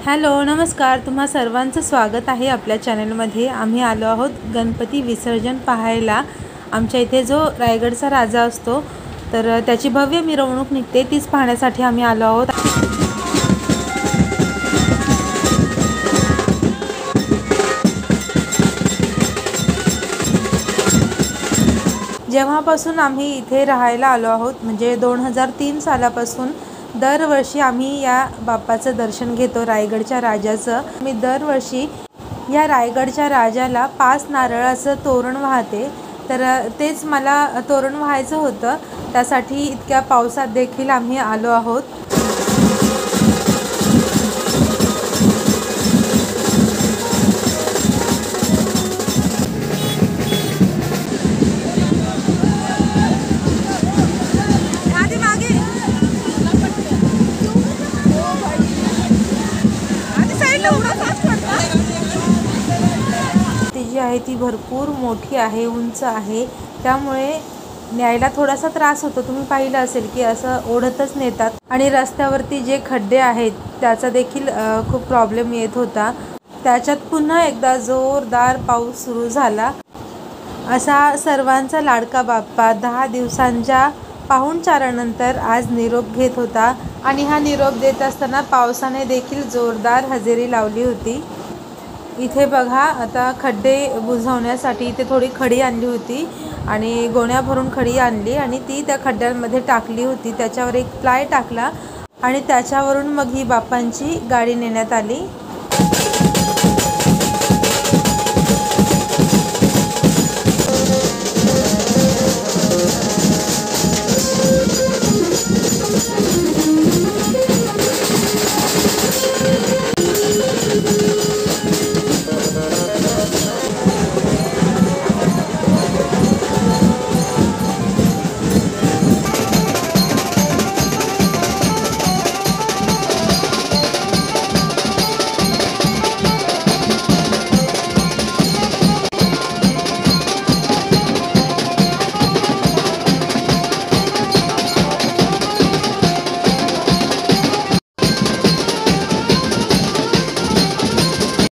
Hello नमस्कार, तुम्हा सर्वांचं स्वागत आहे आपल्या चॅनलमध्ये। आम्ही आलो आहोत गणपती विसर्जन पाहायला। आमच्या इथे जो रायगडचा राजा असतो तर त्याची भव्य मिरवणूक निघते, तीच पाहण्यासाठी आम्ही आलो आहोत। जेव्हापासून आम्ही इथे राहायला आलो आहोत म्हणजे 2003 सालापासून दरवर्षी आम्ही या बाप्पाचं दर्शन घेतो, रायगडच्या राजाचं। मी दरवर्षी या रायगडच्या राजाला 5 नारळाचं तोरण वाहते, तर तेच मला तोरण व्हायचं होतं। त्यासाठी इतक्या पावसात देखील आम्ही आलो आहोत। जी आहे ती भरपूर मोठी आहे, उंच आहे, त्यामुळे न्यायला थोडासा त्रास होतो। तुम्ही पाहिलं असेल की असं ओढतच नेतात आणि रस्त्यावरती जे खड्डे आहेत त्याचा देखील खूप प्रॉब्लेम येत होता। त्याच्यात पुन्हा एकदा जोरदार पाऊस सुरू झाला। असा सर्वांचा लाडका बाप्पा 10 दिवसांच्या पाहुणचारानंतर आज निरोप घेत होता आणि हा निरोप देत असताना पावसाने देखील जोरदार हजेरी लावली होती। इथे बघा, आता खड्डे बुजवण्यासाठी इथे थोडी खडी आणली होती आणि गोण्या भरून खडी आणली आणि ती त्या खड्ड्यांमध्ये टाकली होती। त्याच्यावर एक प्लाय टाकला आणि त्याच्यावरून मग ही बाप्पांची गाडी नेण्यात आली।